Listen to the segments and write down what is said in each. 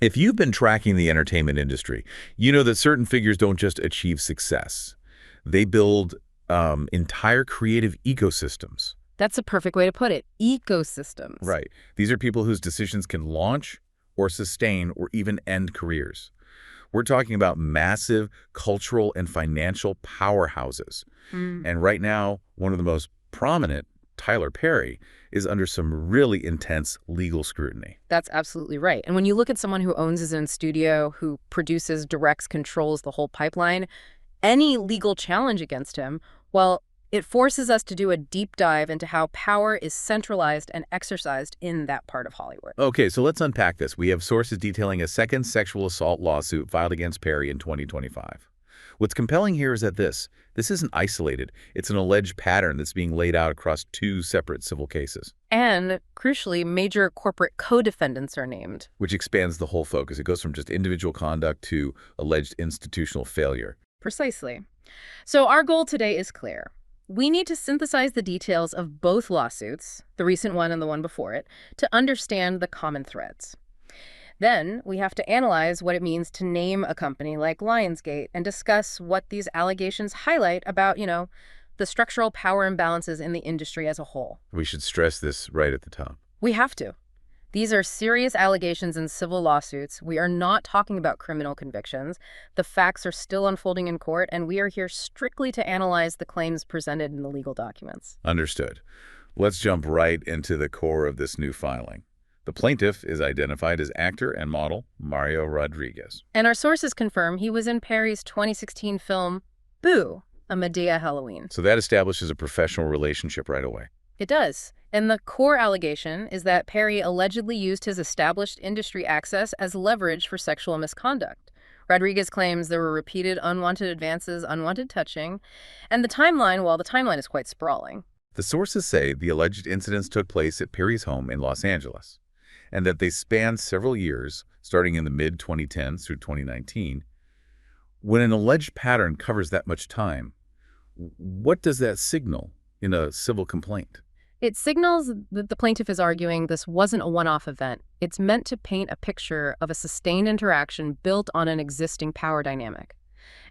If you've been tracking the entertainment industry, you know that certain figures don't just achieve success. They build entire creative ecosystems. That's a perfect way to put it. Ecosystems. Right. These are people whose decisions can launch or sustain or even end careers. We're talking about massive cultural and financial powerhouses. Mm. And right now, one of the most prominent, Tyler Perry, is under some really intense legal scrutiny. That's absolutely right. And when you look at someone who owns his own studio, who produces, directs, controls the whole pipeline, any legal challenge against him, well, it forces us to do a deep dive into how power is centralized and exercised in that part of Hollywood. Okay, so let's unpack this. We have sources detailing a second sexual assault lawsuit filed against Perry in 2025. What's compelling here is that this isn't isolated. It's an alleged pattern that's being laid out across two separate civil cases. And, crucially, major corporate co-defendants are named. Which expands the whole focus. It goes from just individual conduct to alleged institutional failure. Precisely. So our goal today is clear. We need to synthesize the details of both lawsuits, the recent one and the one before it, to understand the common threads. Then we have to analyze what it means to name a company like Lionsgate and discuss what these allegations highlight about, the structural power imbalances in the industry as a whole. We should stress this right at the top. We have to. These are serious allegations in civil lawsuits. We are not talking about criminal convictions. The facts are still unfolding in court, and we are here strictly to analyze the claims presented in the legal documents. Understood. Let's jump right into the core of this new filing. The plaintiff is identified as actor and model Mario Rodriguez. And our sources confirm he was in Perry's 2016 film, Boo! A Medea Halloween. So that establishes a professional relationship right away. It does. And the core allegation is that Perry allegedly used his established industry access as leverage for sexual misconduct. Rodriguez claims there were repeated unwanted advances, unwanted touching, and the timeline is quite sprawling. The sources say the alleged incidents took place at Perry's home in Los Angeles, and that they spanned several years, starting in the mid-2010s through 2019. When an alleged pattern covers that much time, what does that signal in a civil complaint? It signals that the plaintiff is arguing this wasn't a one-off event. It's meant to paint a picture of a sustained interaction built on an existing power dynamic.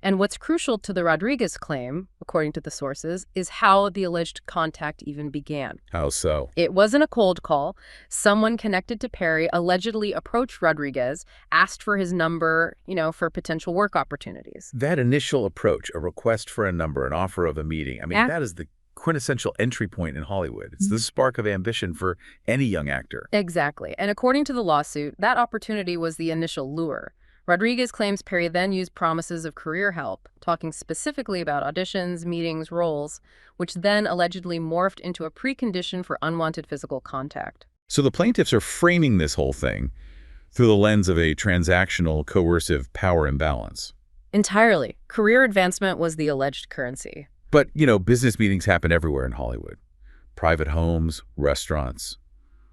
And what's crucial to the Rodriguez claim, according to the sources, is how the alleged contact even began. How so? It wasn't a cold call. Someone connected to Perry allegedly approached Rodriguez, asked for his number, for potential work opportunities. That initial approach, a request for a number, an offer of a meeting, that is the quintessential entry point in Hollywood. It's the spark of ambition for any young actor. Exactly. And according to the lawsuit, that opportunity was the initial lure. Rodriguez claims Perry then used promises of career help, talking specifically about auditions, meetings, roles, which then allegedly morphed into a precondition for unwanted physical contact. So the plaintiffs are framing this whole thing through the lens of a transactional, coercive power imbalance. Entirely. Career advancement was the alleged currency. But, business meetings happen everywhere in Hollywood. Private homes, restaurants.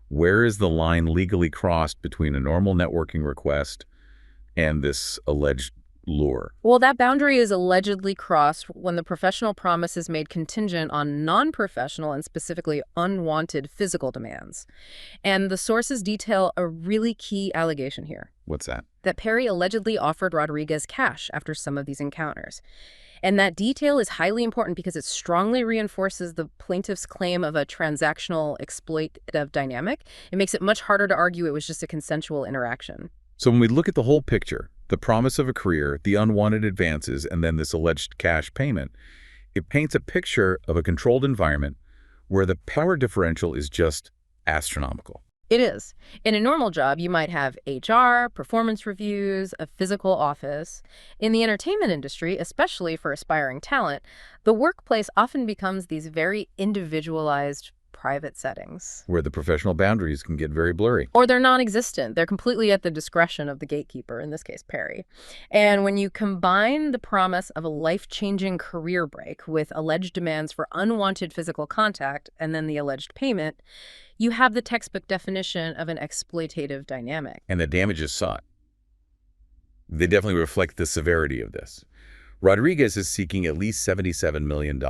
Where is the line legally crossed between a normal networking request and this alleged lure? Well, that boundary is allegedly crossed when the professional promise is made contingent on non-professional and specifically unwanted physical demands. And the sources detail a really key allegation here. What's that? That Perry allegedly offered Rodriguez cash after some of these encounters. And that detail is highly important because it strongly reinforces the plaintiff's claim of a transactional exploitative dynamic. It makes it much harder to argue it was just a consensual interaction. So when we look at the whole picture, the promise of a career, the unwanted advances, and then this alleged cash payment, it paints a picture of a controlled environment where the power differential is just astronomical. It is. In a normal job, you might have HR, performance reviews, a physical office. In the entertainment industry, especially for aspiring talent, the workplace often becomes these very individualized private settings. Where the professional boundaries can get very blurry. Or they're non-existent. They're completely at the discretion of the gatekeeper, in this case, Perry. And when you combine the promise of a life-changing career break with alleged demands for unwanted physical contact and then the alleged payment, you have the textbook definition of an exploitative dynamic. And the damages sought. They definitely reflect the severity of this. Rodriguez is seeking at least $77 million.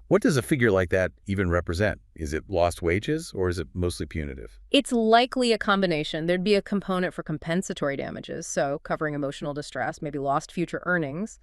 What does a figure like that even represent? Is it lost wages or is it mostly punitive? It's likely a combination. There'd be a component for compensatory damages, so covering emotional distress, maybe lost future earnings.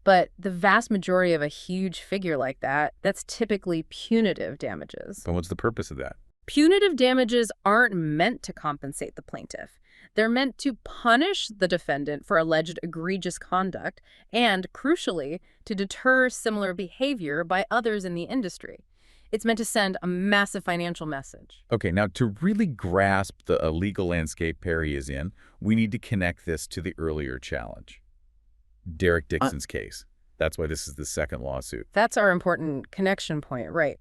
But the vast majority of a huge figure like that, that's typically punitive damages. But what's the purpose of that? Punitive damages aren't meant to compensate the plaintiff. They're meant to punish the defendant for alleged egregious conduct and, crucially, to deter similar behavior by others in the industry. It's meant to send a massive financial message. Okay, now to really grasp the legal landscape Perry is in, we need to connect this to the earlier challenge. Derek Dixon's case. That's why this is the second lawsuit. That's our important connection point, right?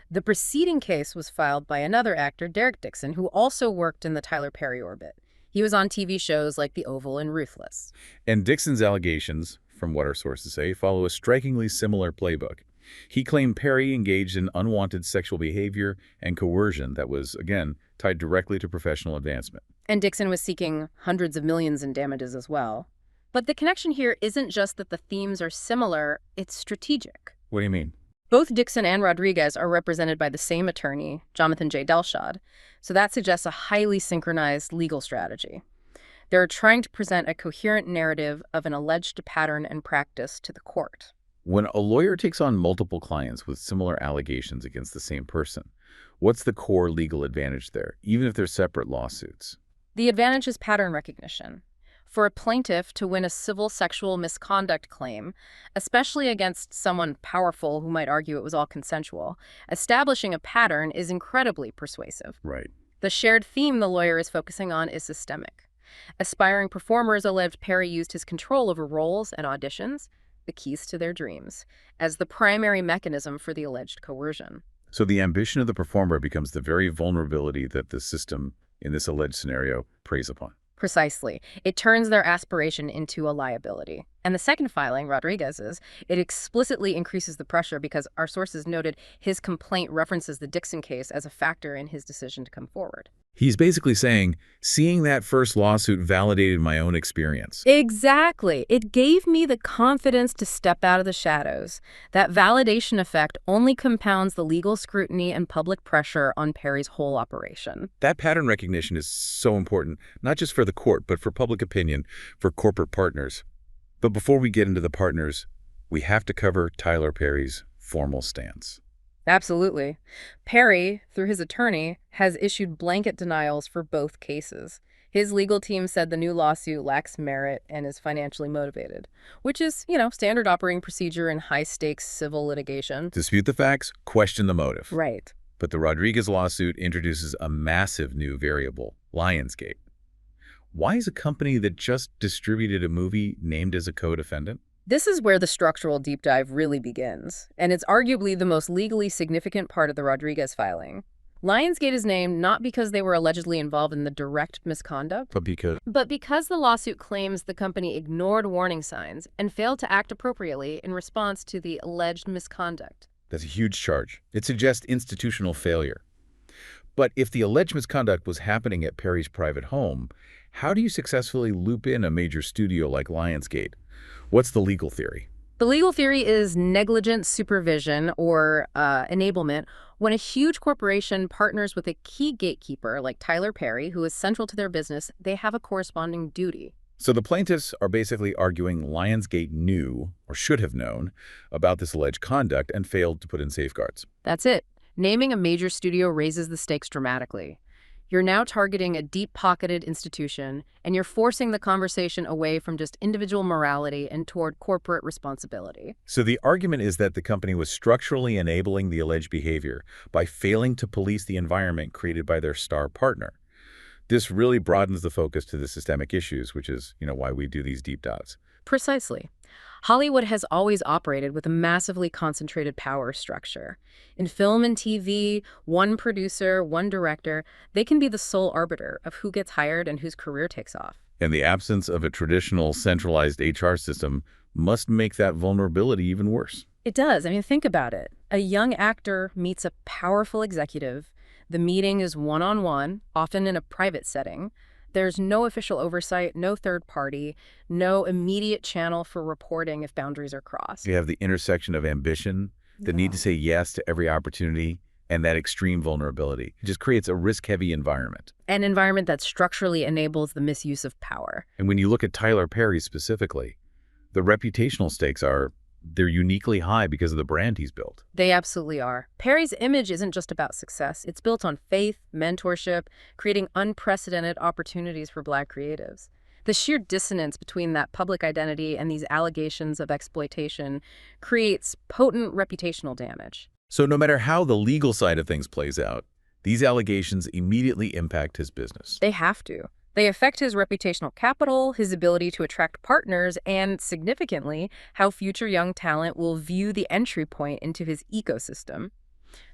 The preceding case was filed by another actor, Derek Dixon, who also worked in the Tyler Perry orbit. He was on TV shows like The Oval and Ruthless. And Dixon's allegations, from what our sources say, follow a strikingly similar playbook. He claimed Perry engaged in unwanted sexual behavior and coercion that was, again, tied directly to professional advancement. And Dixon was seeking hundreds of millions in damages as well. But the connection here isn't just that the themes are similar, it's strategic. What do you mean? Both Dixon and Rodriguez are represented by the same attorney, Jonathan J. Delshad, so that suggests a highly synchronized legal strategy. They're trying to present a coherent narrative of an alleged pattern and practice to the court. When a lawyer takes on multiple clients with similar allegations against the same person, what's the core legal advantage there, even if they're separate lawsuits? The advantage is pattern recognition. For a plaintiff to win a civil sexual misconduct claim, especially against someone powerful who might argue it was all consensual, establishing a pattern is incredibly persuasive. Right. The shared theme the lawyer is focusing on is systemic. Aspiring performers alleged Perry used his control over roles and auditions, the keys to their dreams, as the primary mechanism for the alleged coercion. So the ambition of the performer becomes the very vulnerability that the system, in this alleged scenario, preys upon. Precisely. It turns their aspiration into a liability. And the second filing, Rodriguez's, it explicitly increases the pressure because our sources noted his complaint references the Dixon case as a factor in his decision to come forward. He's basically saying, seeing that first lawsuit validated my own experience. Exactly. It gave me the confidence to step out of the shadows. That validation effect only compounds the legal scrutiny and public pressure on Perry's whole operation. That pattern recognition is so important, not just for the court, but for public opinion, for corporate partners. But before we get into the partners, we have to cover Tyler Perry's formal stance. Absolutely. Perry, through his attorney, has issued blanket denials for both cases. His legal team said the new lawsuit lacks merit and is financially motivated, which is, standard operating procedure in high-stakes civil litigation. Dispute the facts, question the motive. Right. But the Rodriguez lawsuit introduces a massive new variable, Lionsgate. Why is a company that just distributed a movie named as a co-defendant? This is where the structural deep dive really begins, and it's arguably the most legally significant part of the Rodriguez filing. Lionsgate is named not because they were allegedly involved in the direct misconduct, but because the lawsuit claims the company ignored warning signs and failed to act appropriately in response to the alleged misconduct. That's a huge charge. It suggests institutional failure. But if the alleged misconduct was happening at Perry's private home, how do you successfully loop in a major studio like Lionsgate? What's the legal theory? The legal theory is negligent supervision or enablement when a huge corporation partners with a key gatekeeper like Tyler Perry, who is central to their business. They have a corresponding duty. So the plaintiffs are basically arguing Lionsgate knew, or should have known, about this alleged conduct and failed to put in safeguards. That's it. Naming a major studio raises the stakes dramatically. You're now targeting a deep-pocketed institution, and you're forcing the conversation away from just individual morality and toward corporate responsibility. So the argument is that the company was structurally enabling the alleged behavior by failing to police the environment created by their star partner. This really broadens the focus to the systemic issues, which is, why we do these deep dives. Precisely. Hollywood has always operated with a massively concentrated power structure. In film and TV, one producer, one director, they can be the sole arbiter of who gets hired and whose career takes off. And the absence of a traditional centralized HR system must make that vulnerability even worse. It does. Think about it. A young actor meets a powerful executive. The meeting is one-on-one, often in a private setting. There's no official oversight, no third party, no immediate channel for reporting if boundaries are crossed. You have the intersection of ambition, the need to say yes to every opportunity, and that extreme vulnerability. It just creates a risk-heavy environment. An environment that structurally enables the misuse of power. And when you look at Tyler Perry specifically, the reputational stakes they're uniquely high because of the brand he's built. They absolutely are. Perry's image isn't just about success. It's built on faith, mentorship, creating unprecedented opportunities for Black creatives. The sheer dissonance between that public identity and these allegations of exploitation creates potent reputational damage. So no matter how the legal side of things plays out, these allegations immediately impact his business. They have to. They affect his reputational capital, his ability to attract partners, and, significantly, how future young talent will view the entry point into his ecosystem.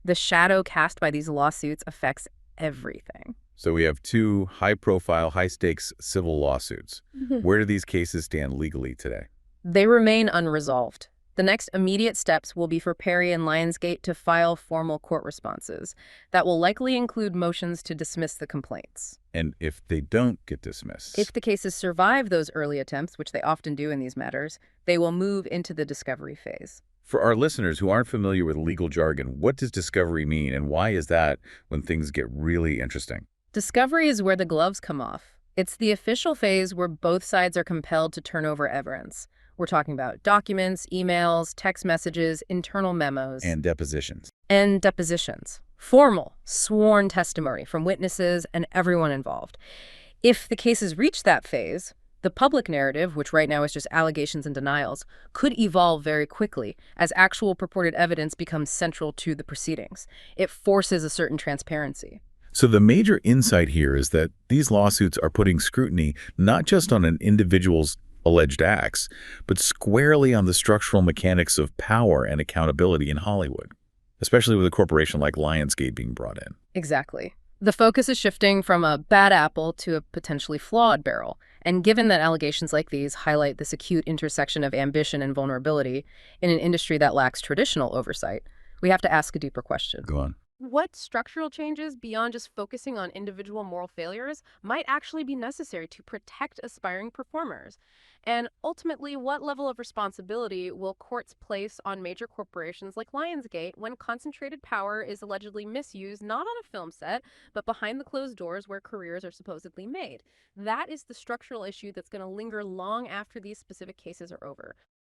The shadow cast by these lawsuits affects everything. So we have two high-profile, high-stakes civil lawsuits. Where do these cases stand legally today? They remain unresolved. The next immediate steps will be for Perry and Lionsgate to file formal court responses that will likely include motions to dismiss the complaints. And if they don't get dismissed? If the cases survive those early attempts, which they often do in these matters, they will move into the discovery phase. For our listeners who aren't familiar with legal jargon, what does discovery mean, and why is that when things get really interesting? Discovery is where the gloves come off. It's the official phase where both sides are compelled to turn over evidence. We're talking about documents, emails, text messages, internal memos. And depositions. And depositions. Formal, sworn testimony from witnesses and everyone involved. If the cases reach that phase, the public narrative, which right now is just allegations and denials, could evolve very quickly as actual purported evidence becomes central to the proceedings. It forces a certain transparency. So the major insight here is that these lawsuits are putting scrutiny not just on an individual's alleged acts, but squarely on the structural mechanics of power and accountability in Hollywood, especially with a corporation like Lionsgate being brought in. Exactly. The focus is shifting from a bad apple to a potentially flawed barrel. And given that allegations like these highlight this acute intersection of ambition and vulnerability in an industry that lacks traditional oversight, we have to ask a deeper question. Go on. What structural changes, beyond just focusing on individual moral failures, might actually be necessary to protect aspiring performers? And ultimately, what level of responsibility will courts place on major corporations like Lionsgate when concentrated power is allegedly misused not on a film set, but behind the closed doors where careers are supposedly made? That is the structural issue that's going to linger long after these specific cases are over.